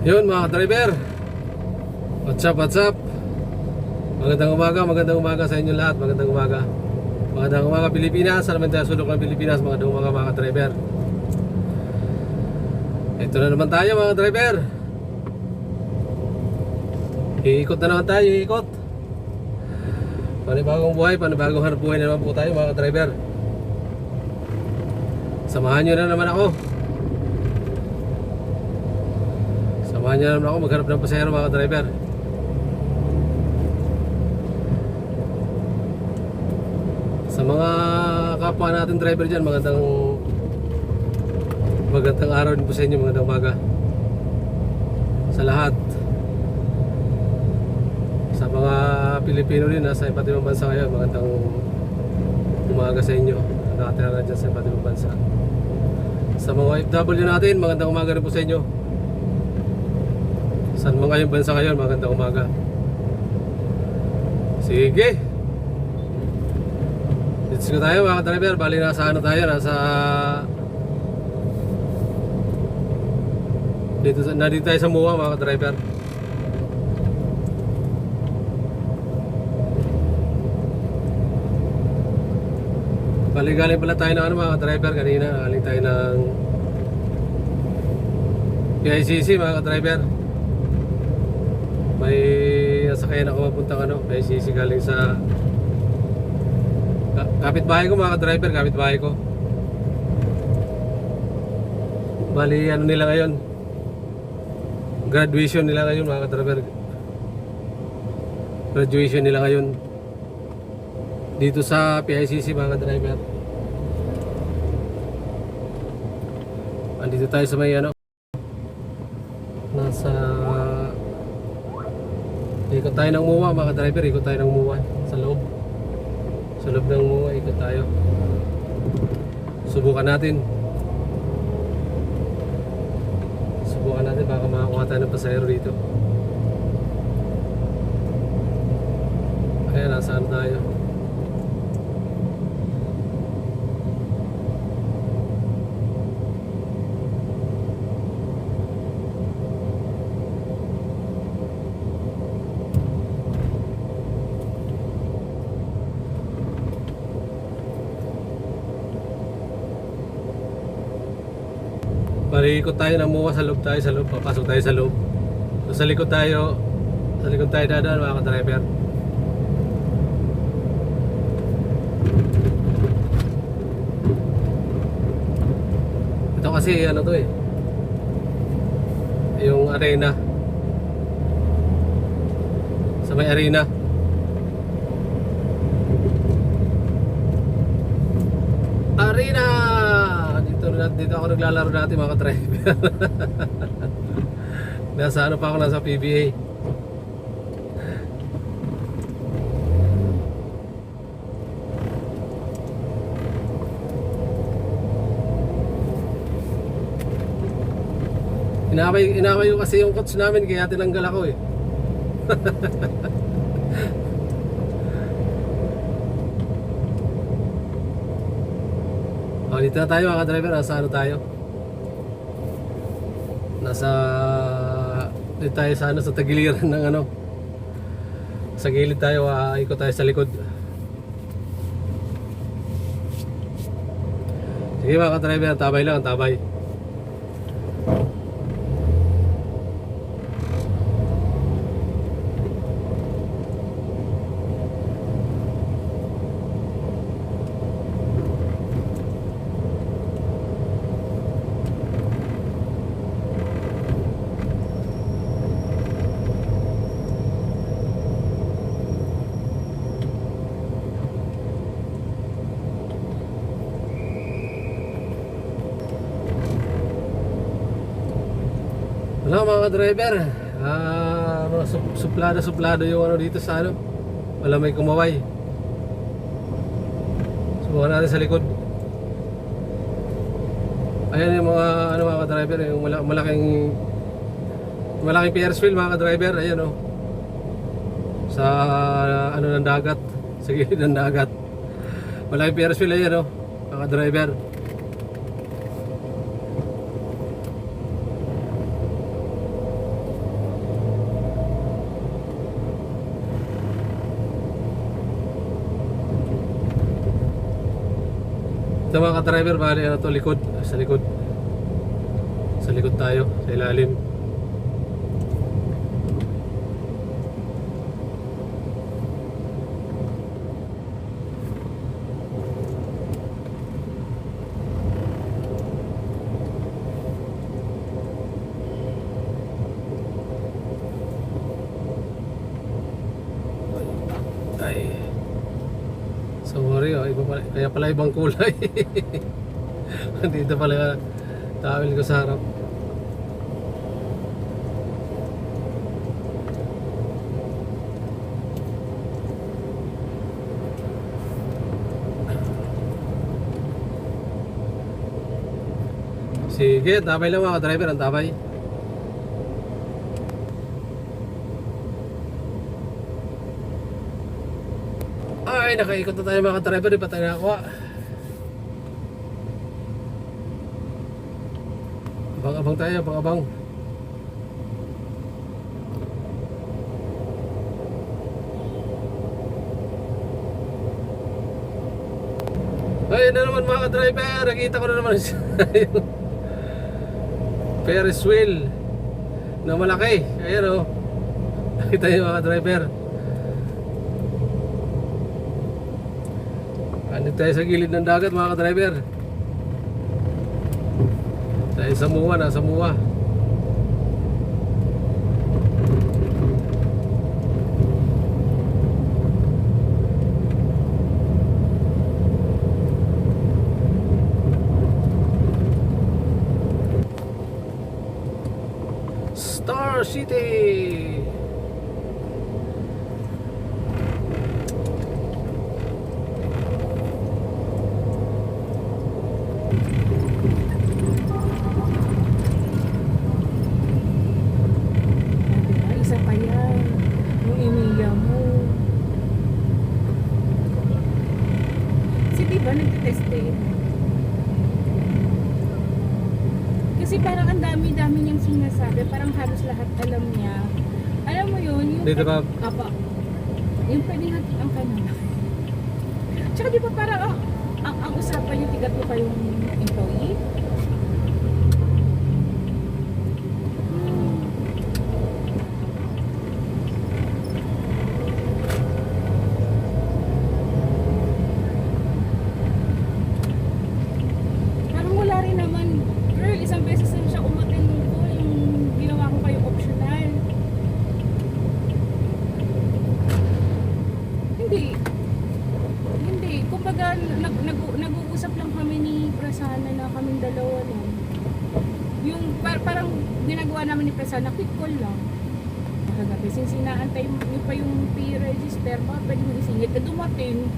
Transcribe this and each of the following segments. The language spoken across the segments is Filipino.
Yun mga driver, what's up? Magandang umaga sa inyo lahat. Magandang umaga Pilipinas. Sa naman tayo sulok ng Pilipinas. Magandang umaga mga driver. Ito na naman tayo mga driver. Iikot na naman tayo, iikot. Panibagong buhay, panibagong hanap buhay na naman po tayo mga driver. Samahan nyo na naman ako. Maghanap ng pasahero mga driver. Sa mga kapwa natin driver dyan, magandang araw din po sa inyo, magandang umaga sa lahat. Sa mga Pilipino din nasa iba't ibang bansa ngayon, magandang umaga sa inyo, nakatira dyan sa iba't ibang bansa. Sa mga OFW natin, magandang umaga rin po sa inyo. Saan mga yung bansa ngayon, magandang umaga. Sige, let's go tayo mga driver. Bali nasa ano tayo, nandito tayo sa MUA mga driver. Bali galing pala tayo ng ano mga driver kanina. Galing tayo ng PICC mga driver. May nasakayan ako mapuntang PICC galing sa kapitbahay ko mga driver, kapitbahay ko. Bali ano nila ngayon, graduation nila ngayon mga driver. Graduation nila ngayon dito sa PICC mga driver. Andito tayo sa may nasa ikot tayo ng MUA mga driver, ikot tayo ng MUA sa loob ng MUA, ikot tayo. Subukan natin baka makakuha tayo ng pasahero dito. Ayan, nasaan tayo? Ikot tayo ng MUA, sa loob, papasok tayo sa loob. So, sa likod tayo dadaan mga driver. Ito kasi ano to yung arena, sa may arena. Dito ako naglalaro dati mga driver. Nasa pa ako, nasa PBA. Inaway ko kasi yung coach namin, kaya tinanggal ako dito na tayo mga driver. Nasa tayo? Dito tayo sa tagiliran ng sa gilid tayo, ikot tayo sa likod. Sige mga driver, tabay lang, tabay. Wala mga driver, mga suplado yung dito sa wala may kumaway. Subukan natin sa likod. Ayan yung mga mga driver, yung malaking Ferris wheel mga driver. Ayan sa ng dagat, sa gilid ng dagat. Malaking Ferris wheel, ayan mga driver. Ito mga ka-driver, bali ano to, likod, sa likod. Sa likod tayo, sa ilalim. Ay. Sorry, oh, iba pala, kaya pala ibang kulay. Dito pala tawil ko sa harap. Sige, tabay lang mga driver, ang tabay. Ay, nakaikot na tayo mga driver, di pa tayo nakakuha. Abang-abang tayo, abang-abang. Ay, na naman mga driver, nakita ko na naman yung Ferris wheel na malaki. Ayan o, nakita nyo mga driver. Andito tayo sa gilid ng dagat mga driver. Tayo sa Muwa, nasa Muwa. Star City. Isa pa yan. Yung iniya mo. Kasi diba nagtitest eh. Kasi parang ang dami-dami niyang sinasabi. Parang halos lahat alam niya. Alam mo yun? Yung Dito ba? Apa. Yung pwedeng hatian ka na. Tsaka di ba parang ang usapan yung tigat mo kayong employee? Parang wala rin naman. Girl, isang beses na siya umatin ko yung ginawa ko kayong optional. Hindi. Hindi. Kumbaga, nag-uusap lang kami ni Prasana na kaming dalawa lang. Yung parang ginagawa namin ni Prasana, quick call lang. Kagabi, since inaantay niyo pa yung P-register, baka pwede mo isingit na dumating.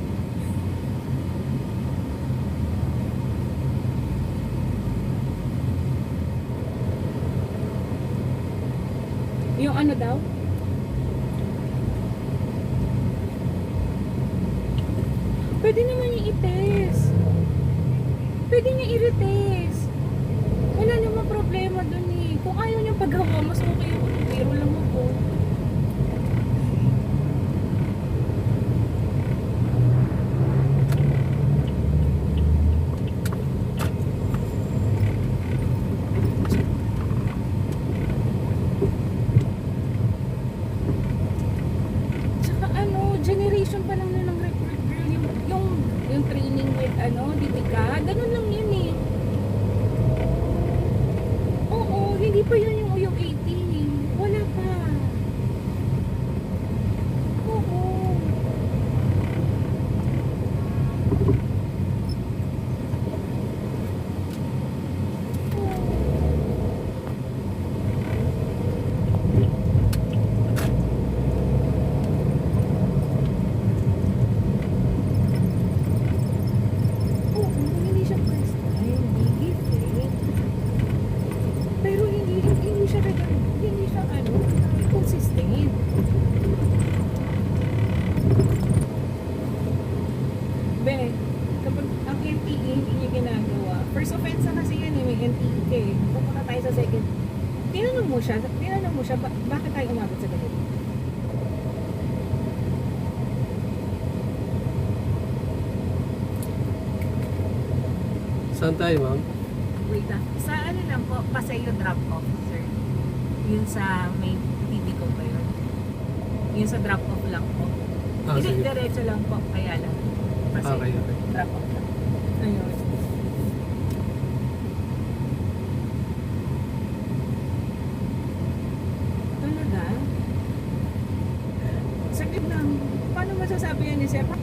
Yung ano daw? Pwede naman yung i-test. Pwede niya i-retest. Wala namang problema dun eh. Kung ayaw niya paggawa, mas okay yung biro lang ako. Tsaka ano, generation pa lang nun ng report girl. Yung training with Dipika. Ganun lang yun eh. Oo, hindi pa yun yung 18. Wala pa. Oo. Oo, hindi siya first time. Bigit eh. Pero hindi siya consistent. Be, kapag ang NTE hindi niya ginagawa, first offense na kasi yan eh, may NTE ka eh. Pupunta tayo sa second. Tinanong mo siya, bakit tayo umabot sa ganito? Saan tayo, ma'am? Wait lang. Sa ano lang po, Paseo drop off, sir. Yun sa may TV ko ba yun? Yun sa drop off lang po. Ah, Hindi, sige. diretso lang po. Kaya lang. Paseo. Okay, okay. Drop off lang. Ayun. Talaga? Saglit lang. Paano masasabi yan ni Sir? Oo.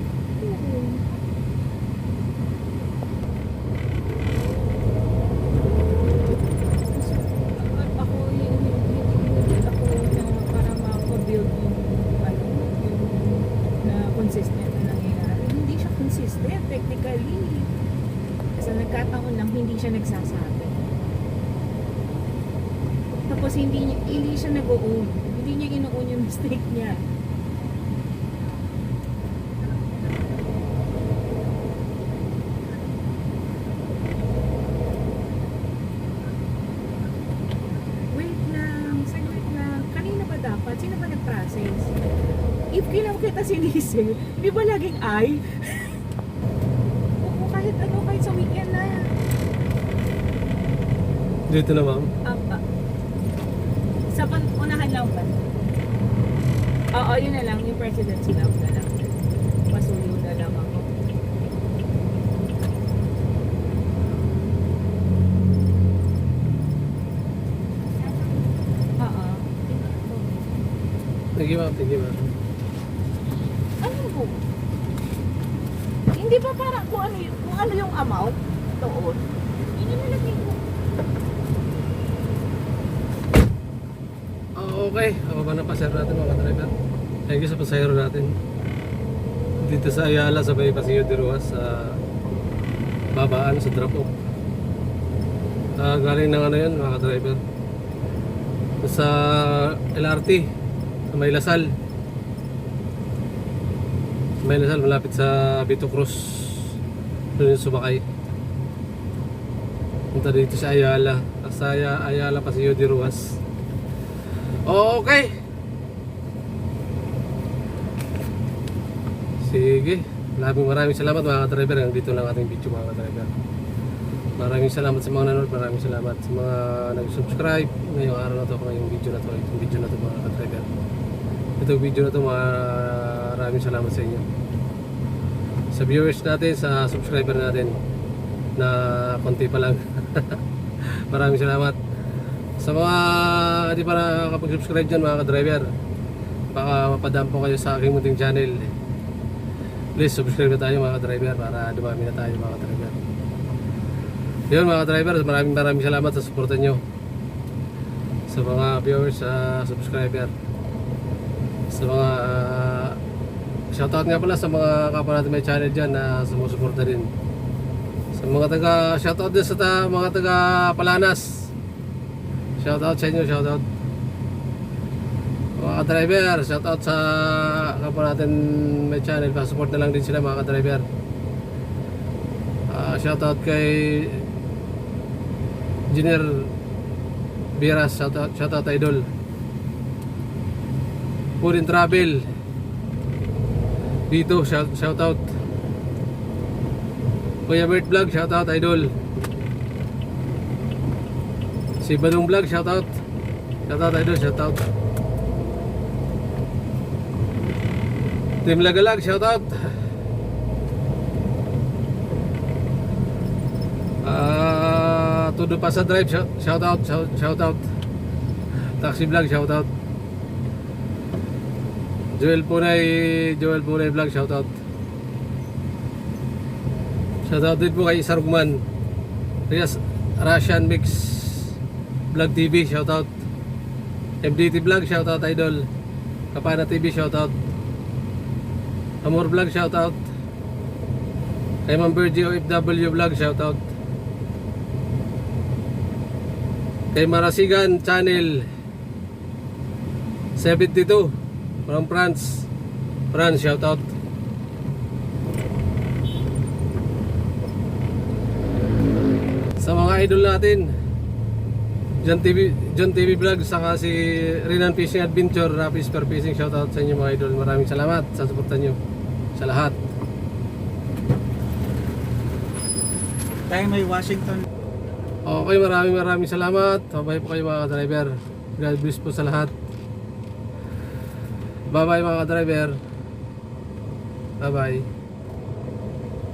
Ako hindi ako na para ma-build yung ano, yung na consistent na nangyayari. Hindi siya consistent technically. Kasi nagkataon lang hindi siya nagsasabi. Tapos hindi siya nag-own. Hindi niya ino-own yung mistake niya. Wait lang, saglit lang. Kanina ba dapat? Sino ba nag-process? If kailangan kita sinisir, di ba laging ay? Oo, kahit ano, kahit sa weekend na. Dito na, ma'am. Sa unahan lang ba? Oo, yun na lang. Yung presidency lab na lang. Pasuyo na lang ako. Oo. Thank you, ma'am. Thank you, ma'am. Ano po? Hindi ba parang kung ano yung amount doon? Yun yung nilagay ko. Okay, ababa na pasero natin mga driver. Thank you sa pasahero natin. Dito sa Ayala, sa may Paseo de Ruas, sa babaan sa drop off. Galing ng ano yun mga driver. Sa LRT, sa May Lasal. Sa May Lasal, malapit sa Vito Cruz. Doon yung sumakay. Punta dito sa Ayala. Sa Ayala, Paseo de Ruas. Okay. Sige. Maraming salamat mga driver. Dito lang ating video mga driver. Maraming salamat sa mga nanonood. Maraming salamat sa mga nag-subscribe. Ngayong araw na to, ngayong video na to. Itong video na to mga driver. Itong video na to, maraming salamat sa inyo. Sa viewers natin, sa subscriber natin na konti pa lang. Maraming salamat. Sa mga hindi pa nakakapag-subscribe dyan mga ka-driver, baka mapadaan po kayo sa aking munting channel. Please subscribe na tayo mga ka-driver para dumami na tayo mga ka-driver. Yun mga ka-driver, maraming salamat sa suporta nyo. Sa mga viewers, sa subscriber. Sa mga shoutout nga pala sa mga kapwa natin may channel dyan na sumusuporta din. Sa mga shoutout din sa mga taga Palanas. Shoutout sa inyo, shoutout. Mga ka-driver, shoutout sa kapwa natin may channel. Pa-support na lang din sila mga ka-driver. Shoutout kay Engineer Biras, shoutout idol. Food and Travel dito, shoutout. Kuya Bert Vlog, shoutout idol. Si Badong Vlog, shoutout. Shoutout idol, shoutout. Team Lagalag, shoutout. Todo pa sa drive, shoutout. Taxi Vlog, shoutout. Joel Punay Vlog, shoutout. Shoutout din po kay Sarugman. Russian Mix Vlog TV, shoutout. MDT Vlog, shoutout idol. Kapana TV, shoutout. Amor Vlog, shoutout. Kay Ma'am Virgie OFW Vlog, shoutout. Kay Marasigan Channel 72 from France, shoutout. Sa mga idol natin, John TV Vlog, saka si Renan Fishing Adventure, Rapid Spear Fishing, shoutout sa inyo mga idol. Maraming salamat sa suporta nyo sa lahat. Tayo may Washington. Okay, maraming salamat. Bye po kayo mga ka-driver. God bless po sa lahat. Bye bye mga ka-driver. Bye bye.